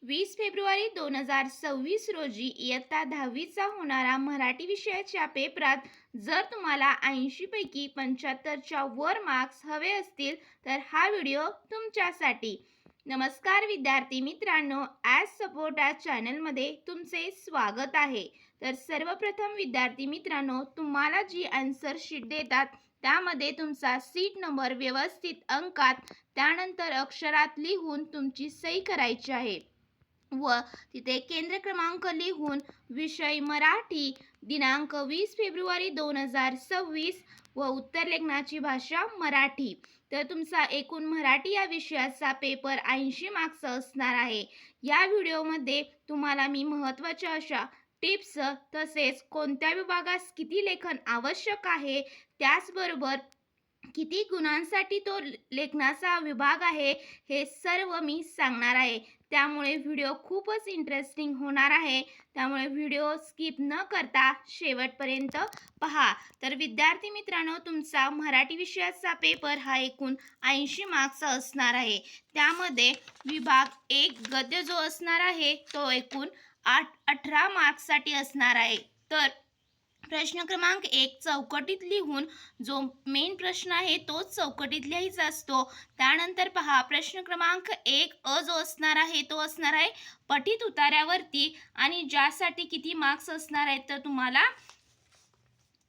20 February 2026 रोजी इयत्ता 10वीचा होणारा मराठी विषयाच्या पेपरात जर तुम्हाला 80 पैकी 75च्या वर मार्क्स हवे असतील तर हा व्हिडिओ तुमच्यासाठी. नमस्कार विद्यार्थी मित्रांनो, ॲज सपोर्ट ॲज चॅनलमध्ये तुमचे स्वागत आहे. तर सर्वप्रथम विद्यार्थी मित्रांनो, तुम्हाला जी आन्सर शीट देतात त्यामध्ये तुमचा सीट नंबर व्यवस्थित अंकात त्यानंतर अक्षरात लिहून तुमची सही करायची आहे व तिथे केंद्र क्रमांक लिहून विषय मराठी, दिनांक 20 फेब्रुवारी 2026 व उत्तर लेखनाची भाषा मराठी. तर तुमचा एकूण मराठी या विषयाचा पेपर 80 मार्क्स असणार आहे. या व्हिडिओमध्ये तुम्हाला मी महत्त्वाच्या अशा टिप्स तसेच कोणत्या विभागास किती लेखन आवश्यक आहे, त्याचबरोबर किती गुणांसाठी तो लेखनाचा विभाग आहे हे सर्व मी सांगणार आहे. त्यामुळे व्हिडिओ खूपच इंटरेस्टिंग होणार आहे. त्यामुळे व्हिडिओ स्किप न करता शेवटपर्यंत पहा. तर विद्यार्थी मित्रांनो, तुमचा मराठी विषयाचा पेपर हा एकूण 80 मार्क्सचा असणार आहे. त्यामध्ये विभाग 1 गद्य जो असणार आहे तो एकूण 18 मार्क्ससाठी असणार आहे. तर प्रश्न क्रमांक 1 चौकटीत लिहून जो मेन प्रश्न आहे तोच चौकटीत लिहायचा असतो. त्यानंतर पहा, प्रश्न क्रमांक 1 अ जो असणार आहे तो असणार आहे पठित उतार्यावरती आणि ज्यासाठी किती मार्क्स असणार आहेत तर तुम्हाला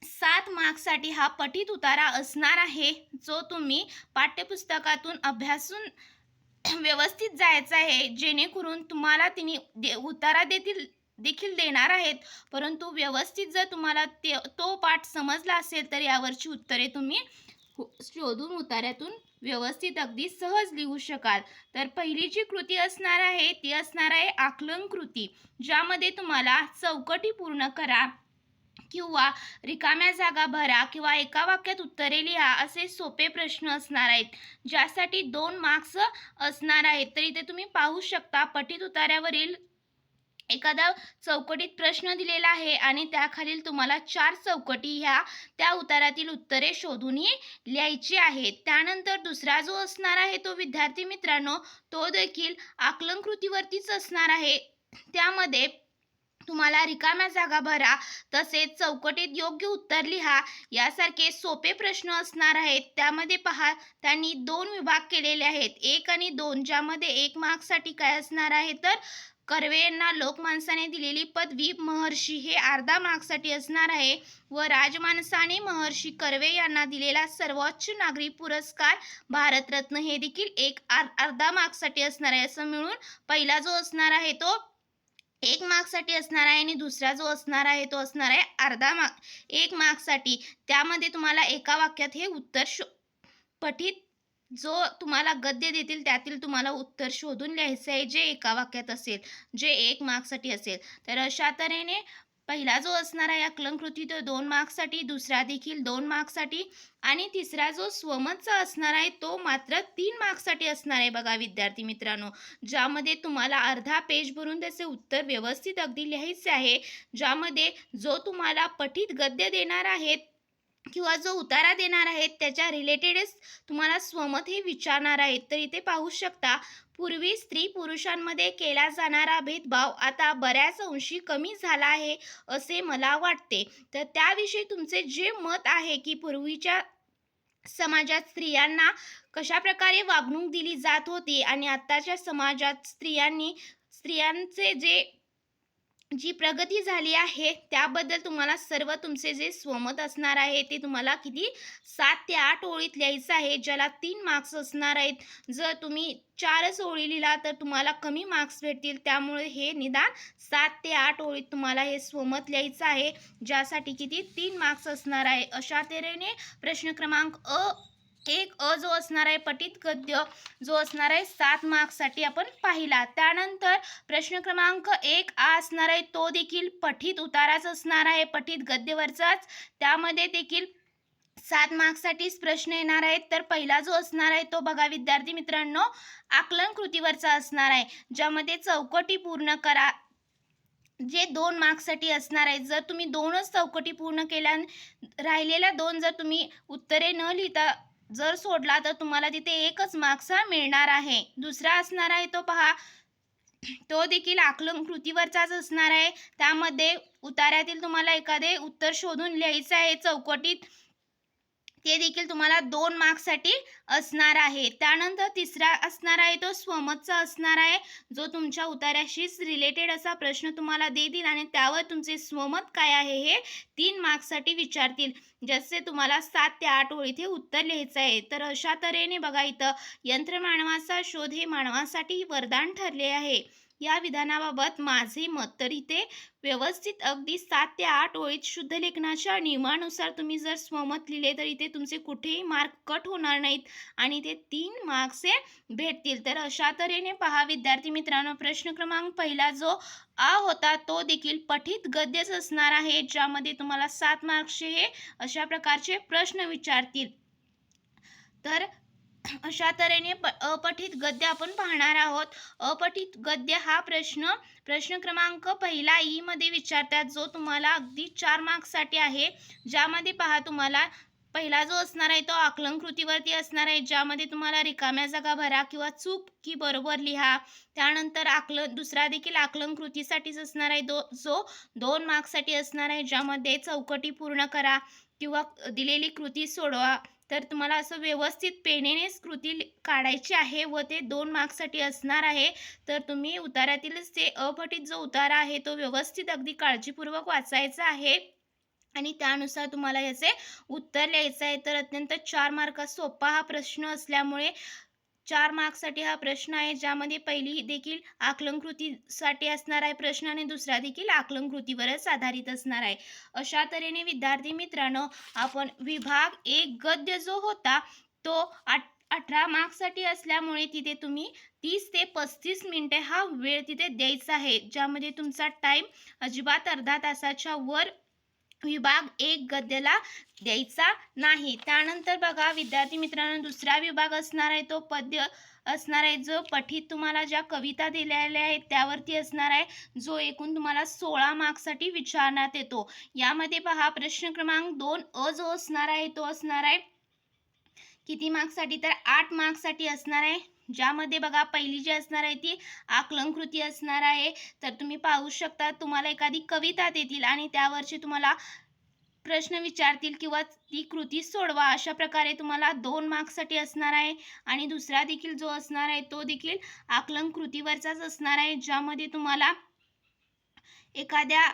7 मार्क्ससाठी हा पठित उतारा असणार आहे, जो तुम्ही पाठ्यपुस्तकातून अभ्यासून व्यवस्थित जायचं आहे, जेणेकरून तुम्हाला तिने उतारा देखील देणार आहेत. परंतु व्यवस्थित जर तुम्हाला तो पाठ समजला असेल तर यावरची उत्तरे तुम्ही शोधून उतार्यातून व्यवस्थित अगदी सहज लिहू शकाल. तर पहिली जी कृती असणार आहे ती असणार आहे आकलन कृती, ज्यामध्ये तुम्हाला चौकटी पूर्ण करा किंवा रिकाम्या जागा भरा किंवा एका वाक्यात उत्तरे लिहा असे सोपे प्रश्न असणार आहेत, ज्यासाठी 2 मार्क्स असणार आहेत. तर इथे तुम्ही पाहू शकता पठित उतार्यावरील एखादा चौकटीत प्रश्न दिलेला आहे आणि त्याखालील तुम्हाला 4 चौकटी ह्या त्या उतारातील उत्तरे शोधूनही लिहायची आहेत. त्यानंतर दुसरा जो असणार आहे तो विद्यार्थी मित्रांनो तो देखील आकलन कृतीवरतीच असणार आहे. त्यामध्ये तुम्हाला रिकाम्या जागा भरा तसेच चौकटीत योग्य उत्तर लिहा यासारखे सोपे प्रश्न असणार आहेत. त्यामध्ये पहा, त्यांनी 2 विभाग केलेले आहेत, 1 आणि 2, ज्यामध्ये 1 मार्क्ससाठी काय असणार आहे तर कर्वे यांना लोकमानसाने दिलेली पदवी महर्षी हे अर्धा मार्क्ससाठी असणार आहे व राजमानसाने महर्षी कर्वे यांना दिलेला सर्वोच्च नागरी पुरस्कार भारतरत्न हे देखील अर्धा मार्क्ससाठी असणार आहे. असं मिळून पहिला जो असणार आहे तो 1 मार्क्ससाठी असणार आहे आणि दुसरा जो असणार आहे तो असणार आहे 1 मार्क्ससाठी. त्यामध्ये तुम्हाला एका वाक्यात हे उत्तर पठित जो तुम्हाला गद्य देतील त्यातील तुम्हाला उत्तर शोधून लिहायचं आहे, जे एका वाक्यात असेल, जे 1 मार्क्ससाठी असेल. तर अशा तऱ्हेने पहिला जो असणार आहे आकलन कृती तो 2 मार्क्ससाठी, दुसरा देखील 2 मार्क्ससाठी आणि तिसरा जो स्वमतचा असणार आहे तो मात्र 3 मार्क्ससाठी असणार आहे. बघा विद्यार्थी मित्रांनो, ज्यामध्ये तुम्हाला अर्धा पेज भरून त्याचे उत्तर व्यवस्थित अगदी लिहायचे आहे, ज्यामध्ये जो तुम्हाला पठित गद्य देणार आहेत किंवा जो उतारा देणार आहेत त्याच्या रिलेटेडच तुम्हाला स्वमत हे विचारणार आहेत. तर इथे पाहू शकता, पूर्वी स्त्री पुरुषांमध्ये केला जाणारा भेदभाव आता बऱ्याच अंशी कमी झाला आहे असे मला वाटते. तर त्याविषयी तुमचे जे मत आहे की पूर्वीच्या समाजात स्त्रियांना कशा प्रकारे वागणूक दिली जात होती आणि आत्ताच्या समाजात स्त्रियांचे जी प्रगती झाली आहे त्याबद्दल तुम्हाला सर्व तुमचे जे स्वमत असणार आहे ते तुम्हाला किती 7 ते 8 ओळीत लिहायचं आहे, ज्याला 3 मार्क्स असणार आहेत. जर तुम्ही 4च ओळी लिहिला तर तुम्हाला कमी मार्क्स भेटतील. त्यामुळे हे निदान 7 ते 8 ओळीत तुम्हाला हे स्वमत लिहायचं आहे, ज्यासाठी किती 3 मार्क्स असणार आहे. अशा तऱ्हेने प्रश्न क्रमांक 1 अ जो असणार आहे पठित गद्य जो असणार आहे 7 मार्क्ससाठी आपण पाहिला. त्यानंतर प्रश्न क्रमांक 1 आ असणार आहे तो देखील पठित उताराच असणार आहे, पठित गद्यवरचाच. त्यामध्ये देखील 7 मार्क्ससाठीच प्रश्न येणार आहेत. तर पहिला जो असणार आहे तो बघा विद्यार्थी मित्रांनो आकलन कृतीवरचा असणार आहे, ज्यामध्ये चौकटी पूर्ण करा, जे 2 मार्क्ससाठी असणार आहेत. जर तुम्ही 2च चौकटी पूर्ण केल्या, राहिलेल्या 2 जर तुम्ही उत्तरे न लिहिता जर सोडला तर तुम्हाला तिथे 1च मार्क्स मिळणार आहे. दुसरा असणार आहे तो पहा, तो देखील आकलन कृतीवरचाच असणार आहे. त्यामध्ये उताऱ्यातील तुम्हाला एखादे उत्तर शोधून लिहायचं आहे चौकटीत. ते देखील तुम्हाला 2 मार्क्ससाठी असणार आहे. त्यानंतर तिसरा असणार आहे तो स्वमतचा असणार आहे, जो तुमच्या उतार्याशीच रिलेटेड असा प्रश्न तुम्हाला देतील आणि त्यावर तुमचे स्वमत काय आहे हे 3 मार्क्ससाठी विचारतील. जसे तुम्हाला 7 ते 8 ओळीत हे उत्तर लिहायचं आहे. तर अशा तऱ्हेने बघा इथं यंत्रमानवाचा शोध हे मानवासाठी वरदान ठरले आहे. या विधानाबाबत माझे मत. तर इथे व्यवस्थित अगदी 7 ते 8 ओळीत शुद्ध लेखनाच्या नियमानुसार तुम्ही जर स्वमत लिहिले तर इथे तुमचे कुठेही मार्क कट होणार नाहीत आणि ते 3 मार्क्स हे भेटतील. तर अशा तऱ्हेने पहा विद्यार्थी मित्रांनो, प्रश्न क्रमांक पहिला जो आ होता तो देखील पठित गद्यच असणार आहे, ज्यामध्ये तुम्हाला 7 मार्क्सचे हे अशा प्रकारचे प्रश्न विचारतील. तर अशा तऱ्हेने अपठित गद्य आपण पाहणार आहोत. अपठित गद्य हा प्रश्न क्रमांक पहिला ई मध्ये विचारतात, जो तुम्हाला अगदी 4 मार्क्ससाठी आहे. ज्यामध्ये पहा तुम्हाला पहिला जो असणार आहे तो आकलन कृतीवरती असणार आहे, ज्यामध्ये तुम्हाला रिकाम्या जागा भरा किंवा चूक की बरोबर लिहा. त्यानंतर दुसरा देखील आकलन कृतीसाठीच असणार आहे, जो 2 मार्क्ससाठी असणार आहे, ज्यामध्ये चौकटी पूर्ण करा किंवा दिलेली कृती सोडवा. तर तुम्हाला असं व्यवस्थित पेनेनेच कृती काढायची आहे व ते 2 मार्क्ससाठी असणार आहे. तर तुम्ही उताऱ्यातीलच ते अपठित जो उतारा आहे तो व्यवस्थित अगदी काळजीपूर्वक वाचायचा आहे आणि त्यानुसार तुम्हाला याचे उत्तर लिहायचं आहे. तर अत्यंत 4 मार्क सोपा हा प्रश्न असल्यामुळे 4 मार्क्ससाठी हा प्रश्न आहे, ज्यामध्ये पहिली देखील आकलन कृतीसाठी असणार आहे प्रश्न आणि दुसरा देखील आकलन कृतीवरच आधारित असणार आहे. अशा तऱ्हेने विद्यार्थी मित्रांनो, आपण विभाग 1 गद्य जो होता तो 18 मार्क्ससाठी असल्यामुळे तिथे तुम्ही 30 ते 35 मिनिटे हा वेळ तिथे द्यायचा आहे, ज्यामध्ये तुमचा टाईम अजिबात अर्धा तासाच्या वर विभाग 1 गद्याला द्यायचा नाही. त्यानंतर बघा विद्यार्थी मित्रांनो, दुसरा विभाग असणार आहे तो पद्य असणार आहे, जो पठित तुम्हाला ज्या कविता दिलेल्या आहेत त्यावरती असणार आहे, जो एकूण तुम्हाला 16 मार्क्ससाठी विचारण्यात येतो. यामध्ये पहा प्रश्न क्रमांक 2 अ जो असणार आहे तो असणार आहे किती मार्क्ससाठी, तर 8 मार्क्ससाठी असणार आहे. ज्यामध्ये बघा पहिली जी असणार आहे ती आकलन कृती असणार आहे. तर तुम्ही पाहू शकता तुम्हाला एखादी कविता देतील आणि त्यावरची तुम्हाला प्रश्न विचारतील किंवा ती कृती सोडवा. अशा प्रकारे तुम्हाला 2 मार्क्ससाठी असणार आहे. आणि दुसरा देखील जो असणार आहे तो देखील आकलन कृतीवरचाच असणार आहे, ज्यामध्ये तुम्हाला एखाद्या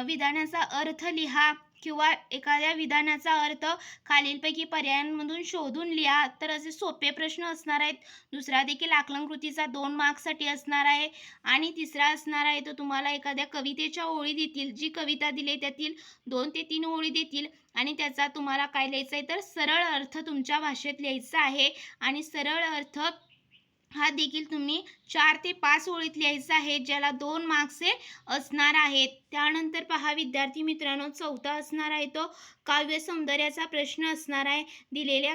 विधानाचा अर्थ लिहा किंवा एखाद्या विधानाचा अर्थ खालीलपैकी पर्यायांमधून शोधून लिहा. तर असे सोपे प्रश्न असणार आहेत. दुसरा देखील आकलन कृतीचा 2 मार्क्ससाठी असणार आहे. आणि तिसरा असणार आहे तो तुम्हाला एखाद्या कवितेच्या ओळी देतील, जी कविता दिली त्यातील 2 ते 3 ओळी देतील आणि त्याचा तुम्हाला काय लिहायचं आहे, तर सरळ अर्थ तुमच्या भाषेत लिहायचा आहे. आणि सरळ अर्थ हा देखील तुम्ही 4 ते 5 ओळीत लिहायचा आहे, ज्याला 2 मार्क्स हे असणार आहेत. त्यानंतर पहा विद्यार्थी मित्रांनो, चौथा असणार आहे तो काव्य सौंदर्याचा प्रश्न असणार आहे. दिलेल्या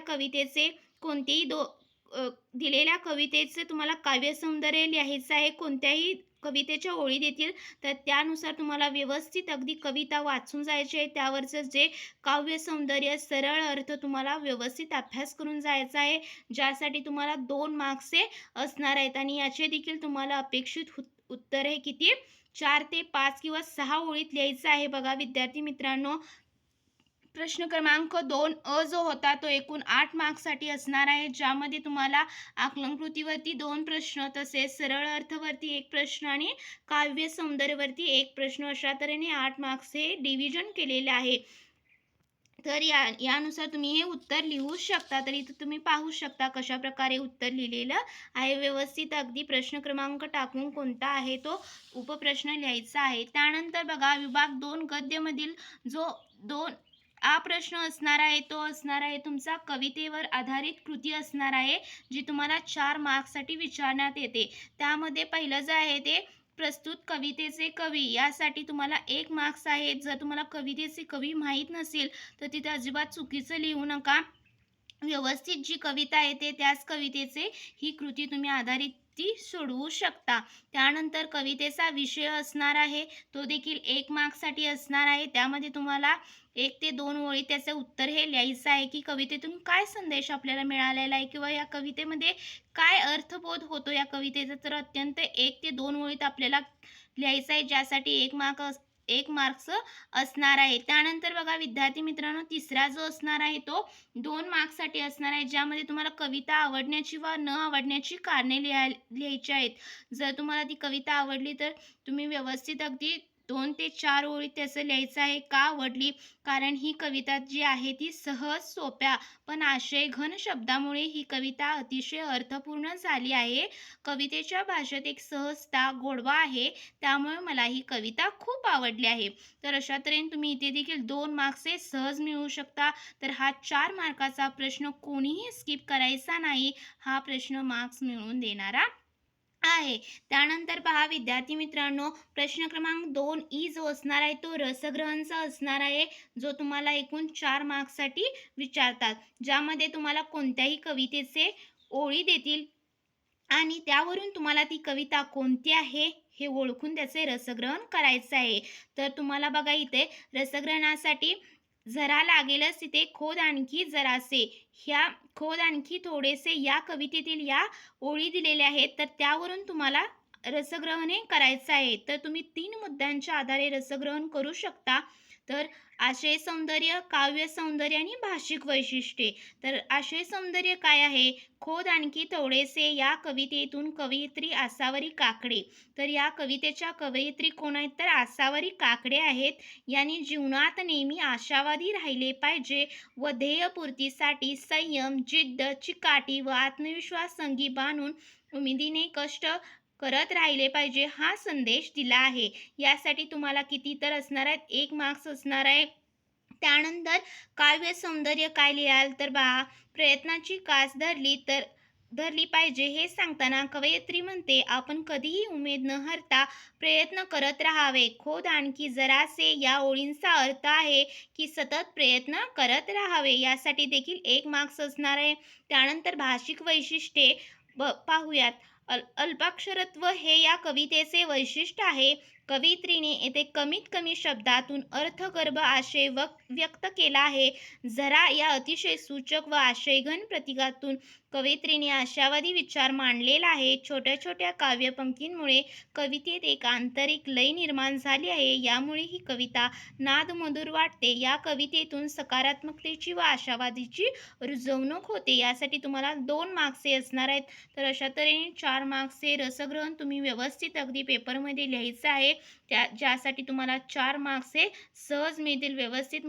कवितेचे तुम्हाला काव्य सौंदर्य लिहायचं आहे. कोणत्याही कवितेच्या ओळी देतील तर त्यानुसार तुम्हाला व्यवस्थित अगदी कविता वाचून जायची आहे. त्यावरचं जे काव्य सौंदर्य सरळ अर्थ तुम्हाला व्यवस्थित अभ्यास करून जायचा आहे, ज्यासाठी तुम्हाला 2 मार्क्स हे असणार आहेत. आणि याचे देखील तुम्हाला अपेक्षित उत्तर हे किती 4 ते 5 किंवा 6 ओळीत लिहायचं आहे. बघा विद्यार्थी मित्रांनो, प्रश्न क्रमांक 2 अ जो होता तो एकूण 8 मार्क्ससाठी असणार आहे, ज्यामध्ये तुम्हाला आकलन कृतीवरती 2 प्रश्न, तसेच सरळ अर्थवरती 1 प्रश्न आणि काव्य सौंदर्यवरती 1 प्रश्न, अशा तऱ्हेने 8 मार्क्स हे डिव्हिजन केलेले आहे. तर यानुसार तुम्ही हे उत्तर लिहू शकता. तर इथं तुम्ही पाहू शकता कशा प्रकारे उत्तर लिहिलेलं आहे. व्यवस्थित अगदी प्रश्न क्रमांक टाकून कोणता आहे तो उपप्रश्न लिहायचा आहे. त्यानंतर बघा विभाग 2 गद्यमधील जो 2 हा प्रश्न असणार आहे तो असणार आहे तुमचा कवितेवर आधारित कृती असणार आहे, जी तुम्हाला 4 मार्क्ससाठी विचारण्यात येते. त्यामध्ये पहिलं जे आहे ते प्रस्तुत कवितेचे कवी, यासाठी तुम्हाला 1 मार्क्स आहे. जर तुम्हाला कवितेचे कवी माहीत नसेल तर तिथे अजिबात चुकीचं लिहू नका. व्यवस्थित जी कविता येते त्याच कवितेचे ही कृती तुम्ही आधारित ती सोडवू शकता. त्यानंतर कवितेचा विषय असणार आहे, तो देखील 1 मार्क्ससाठी असणार आहे. त्यामध्ये तुम्हाला 1 ते 2 ओळी त्याचं उत्तर हे लिहायचं आहे, की कवितेतून काय संदेश आपल्याला मिळालेला आहे किंवा या कवितेमध्ये काय अर्थबोध होतो या कवितेचा. तर अत्यंत 1 ते 2 ओळीत आपल्याला लिहायचं आहे, ज्यासाठी 1 मार्क्स असणार आहे. त्यानंतर बघा विद्यार्थी मित्रांनो, तिसरा जो असणार आहे तो 2 मार्क्ससाठी असणार आहे, ज्यामध्ये तुम्हाला कविता आवडण्याची व न आवडण्याची कारणे लिहायची आहेत. जर तुम्हाला ती कविता आवडली तर तुम्ही व्यवस्थित अगदी 2 ते 4 ओळीत त्याचं लिहायचं आहे. का आवडली? कारण ही कविता जी आहे ती सहज, सोप्या पण आशयघन शब्दामुळे ही कविता अतिशय अर्थपूर्ण झाली आहे. कवितेच्या भाषेत एक सहजता, गोडवा आहे, त्यामुळे मला ही कविता खूप आवडली आहे. तर अशा तऱ्हेने तुम्ही इथे देखील 2 मार्क्स हे सहज मिळवू शकता. तर हा 4 मार्काचा प्रश्न कोणीही स्किप करायचा नाही. हा प्रश्न मार्क्स मिळवून देणारा आहे. त्यानंतर पहा विद्यार्थी मित्रांनो, प्रश्न क्रमांक 2 ई जो असणार आहे तो रसग्रहणचा असणार आहे, जो तुम्हाला एकूण 4 मार्क्ससाठी विचारतात. ज्यामध्ये तुम्हाला कोणत्याही कवितेचे ओळी देतील आणि त्यावरून तुम्हाला ती कविता कोणती आहे हे ओळखून त्याचे रसग्रहण करायचं आहे. तर तुम्हाला बघा इथे रसग्रहणासाठी जरा लागेलच तिथे खोद आणखी जरासे, ह्या खोद आणखी थोडेसे या कवितेतील या ओळी दिलेल्या आहेत. तर त्यावरून तुम्हाला रसग्रहण हे करायचं आहे. तर तुम्ही 3 मुद्द्यांच्या आधारे रसग्रहण करू शकता. तर आशय सौंदर्य, काव्य सौंदर्य आणि भाषिक वैशिष्ट्ये. तर आशय सौंदर्य काय आहे? खोद आणखी थोडेसे या कवितेतून कवयित्री आसावरी काकडे. तर या कवितेच्या कवयित्री कोण आहेत? तर आसावरी काकडे आहेत. यांनी जीवनात नेहमी आशावादी राहिले पाहिजे व ध्येयपूर्तीसाठी संयम, जिद्द, चिकाटी व आत्मविश्वास संगी बांधून उमेदीने कष्ट करत राहिले पाहिजे, हा संदेश दिला आहे. यासाठी तुम्हाला किती तर असणार आहेत? 1 मार्क्स असणार आहे. त्यानंतर काव्य सौंदर्य काय लिहाल? तर पहा, प्रयत्नाची कास धरली पाहिजे हे सांगताना कवयित्री म्हणते, आपण कधीही उमेद न हरता प्रयत्न करत राहावे. खोद आणखी जरासे या ओळींचा अर्थ आहे की सतत प्रयत्न करत राहावे. यासाठी देखील 1 मार्क्स असणार आहे. त्यानंतर भाषिक वैशिष्ट्ये पाहूयात. अल्पाक्षरत्व हे या कवितेचे वैशिष्ट्य आहे. कवयित्रीने येथे कमीत कमी शब्दातून अर्थगर्भ आशय व्यक्त केला आहे. जरा या अतिशय सूचक व आशयघन प्रतीकातून कवयित्रीने आशावादी विचार मांडलेला आहे. छोट्या छोट्या काव्यपंक्तींमुळे कवितेत एक आंतरिक लय निर्माण झाली आहे. यामुळे ही कविता नादमधुर वाटते. या कवितेतून सकारात्मकतेची व आशावादीची रुजवणूक होते. यासाठी तुम्हाला 2 मार्क्स असणार आहेत. तर अशा तऱ्हेने 4 मार्क्सचे रसग्रहण तुम्ही व्यवस्थित अगदी पेपरमध्ये लिहायचं आहे. ज्यासाठी तुम्हाला 4 मार्क्स हे सहज मिळतील. व्यवस्थित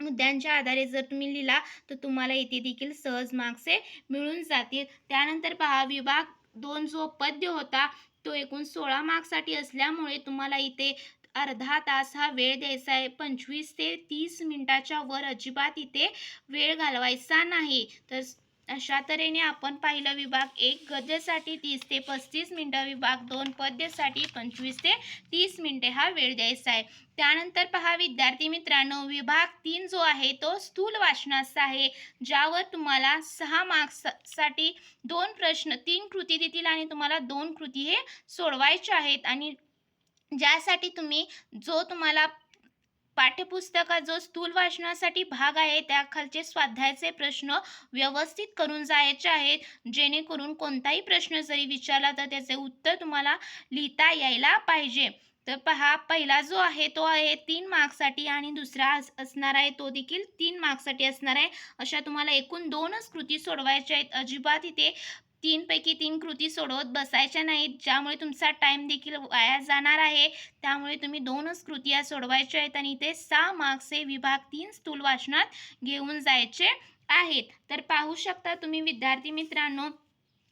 मुद्द्यांच्या आधारे जर तुम्ही लिहिला तर तुम्हाला इथे देखील सहज मार्क्स हे मिळून जातील. त्यानंतर पहा विभाग 2 जो पद्य होता तो एकूण 16 मार्क्ससाठी असल्यामुळे तुम्हाला इथे अर्धा तास हा वेळ द्यायचा आहे. 25 ते 30 मिनिटाच्या वर अजिबात इथे वेळ घालवायचा नाही. तर अशा तऱ्हेने आपण पाहिलं विभाग 1 गद्यासाठी 30 ते 35 मिनिटं, विभाग 2 पद्यासाठी 25 ते 30 मिनिटे हा वेळ द्यायचा आहे. त्यानंतर पहा विद्यार्थी मित्रांनो, विभाग 3 जो आहे तो स्थूल वाचनाचा आहे, ज्यावर तुम्हाला 6 मार्क्ससाठी 2 प्रश्न 3 कृती देतील आणि तुम्हाला 2 कृती हे सोडवायच्या आहेत. आणि ज्यासाठी तुम्ही जो तुम्हाला पाठ्यपुस्तकात जो स्थूल वाचनासाठी भाग आहे त्या खालचे स्वाध्यायाचे प्रश्न व्यवस्थित करून जायचे आहेत, जेणेकरून कोणताही प्रश्न जरी विचारला तर त्याचे उत्तर तुम्हाला लिहिता यायला पाहिजे. तर पहा, पहिला जो आहे तो आहे 3 मार्क्ससाठी आणि दुसरा असणार आहे तो देखील 3 मार्क्ससाठी असणार आहे. अशा तुम्हाला एकूण 2च कृती सोडवायच्या आहेत. अजिबात इथे 3 पैकी 3 कृती सोडवत बसायच्या नाहीत, ज्यामुळे तुमचा टाईम देखील वाया जाणार आहे. त्यामुळे तुम्ही 2च कृती सोडवायच्या आहेत आणि इथे 6 मार्क्स हे विभाग 3 स्थूल वाचनात घेऊन जायचे आहेत. तर पाहू शकता तुम्ही विद्यार्थी मित्रांनो,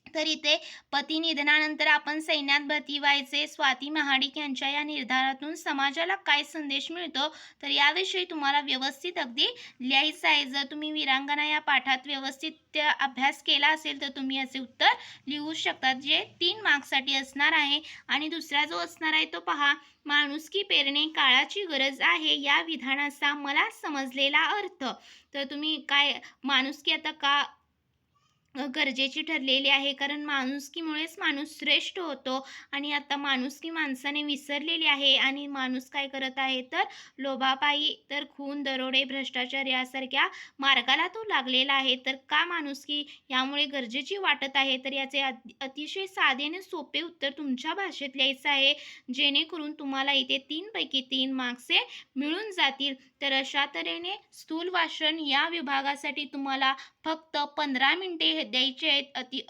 तर इथे पती निधनानंतर आपण सैन्यात भरती व्हायचे, स्वाती महाडिक यांच्या या निर्धारातून समाजाला काय संदेश मिळतो, तर याविषयी तुम्हाला व्यवस्थित अगदी लिहायचं आहे. जर तुम्ही वीरांगना या पाठात व्यवस्थित अभ्यास केला असेल तर तुम्ही याचे उत्तर लिहू शकता, जे 3 मार्क्ससाठी असणार आहे. आणि दुसरा जो असणार आहे तो पहा, माणुसकी पेरणे काळाची गरज आहे या विधानाचा मला समजलेला अर्थ. तर तुम्ही काय माणुसकी आता का गरजेची ठरलेली आहे. कारण माणुसकीमुळेच माणूस श्रेष्ठ होतो आणि आता माणुसकी माणसाने विसरलेली आहे आणि माणूस काय करत आहे तर लोभापायी तर खून, दरोडे, भ्रष्टाचार यासारख्या मार्गाला तो लागलेला आहे. तर का माणुसकी यामुळे गरजेची वाटत आहे? तर याचे अतिशय साधे आणि सोपे उत्तर तुमच्या भाषेत लिहायचं आहे. जेणेकरून तुम्हाला इथे 3 पैकी 3 मार्क्स हे मिळून जातील. तर अशा तऱ्हेने स्थूल भाषण या विभागासाठी तुम्हाला फक्त 15 मिनिटे द्यायचे आहेत.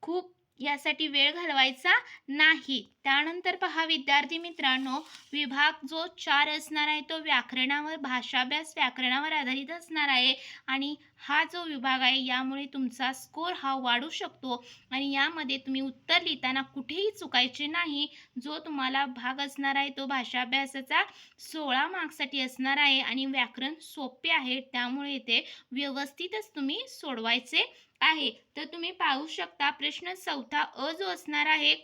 खूप यासाठी वेळ घालवायचा नाही. त्यानंतर पहा विद्यार्थी मित्रांनो, विभाग जो 4 असणार आहे तो व्याकरणावर, भाषाभ्यास व्याकरणावर आधारित असणार आहे आणि हा जो विभाग आहे यामुळे तुमचा स्कोर हा वाढू शकतो आणि यामध्ये तुम्ही उत्तर लिहिताना कुठेही चुकायचे नाही. जो तुम्हाला भाग असणार आहे तो भाषाभ्यासाचा 16 मार्क्ससाठी असणार आहे आणि व्याकरण सोपे आहे. त्यामुळे इथे व्यवस्थितच तुम्ही सोडवायचे आहे. तर तुम्ही पाहू शकता प्रश्न 4था अ जो असणार आहे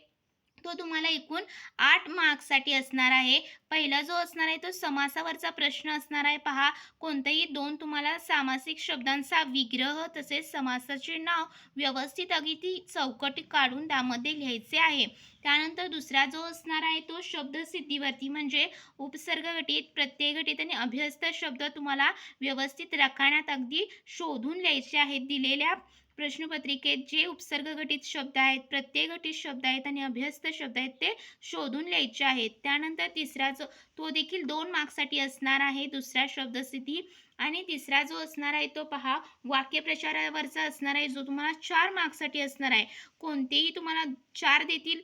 तो तुम्हाला एकूण 8 मार्क्ससाठी असणार आहे. पहिला जो असणार आहे तो समासावरचा प्रश्न असणार आहे. पहा कोणतेही 2 तुम्हाला सामासिक शब्दांचा विग्रह तसेच समासाचे नाव व्यवस्थित अगदी चौकटी काढून त्यामध्ये लिहायचे आहे. त्यानंतर दुसरा जो असणार आहे तो शब्दसिद्धीवरती म्हणजे उपसर्ग गटित, प्रत्यय गटित आणि अभ्यस्त शब्द तुम्हाला व्यवस्थित रकान्यात अगदी शोधून लिहायचे आहेत. दिलेल्या प्रश्नपत्रिकेत जे उपसर्ग गटित शब्द आहेत, प्रत्यय गटित शब्द आहेत आणि अभ्यस्त शब्द आहेत ते शोधून लिहायचे आहेत. त्यानंतर तिसरा जो तो देखील 2 मार्क्ससाठी असणार आहे. दुसरा शब्दसिद्धी आणि तिसरा जो असणार आहे तो पहा वाक्यप्रचारावरचा असणार आहे जो तुम्हाला 4 मार्क्ससाठी असणार आहे. कोणतेही तुम्हाला 4 देतील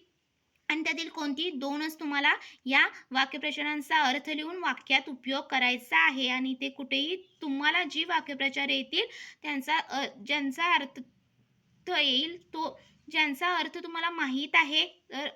आणि त्यातील कोणतीही 2च तुम्हाला या वाक्यप्रचारांचा अर्थ लिहून वाक्यात उपयोग करायचा आहे आणि ते कुठेही तुम्हाला जी वाक्यप्रचार येतील ज्यांचा अर्थ येईल तो ज्यांचा अर्थ तुम्हाला माहीत आहे तर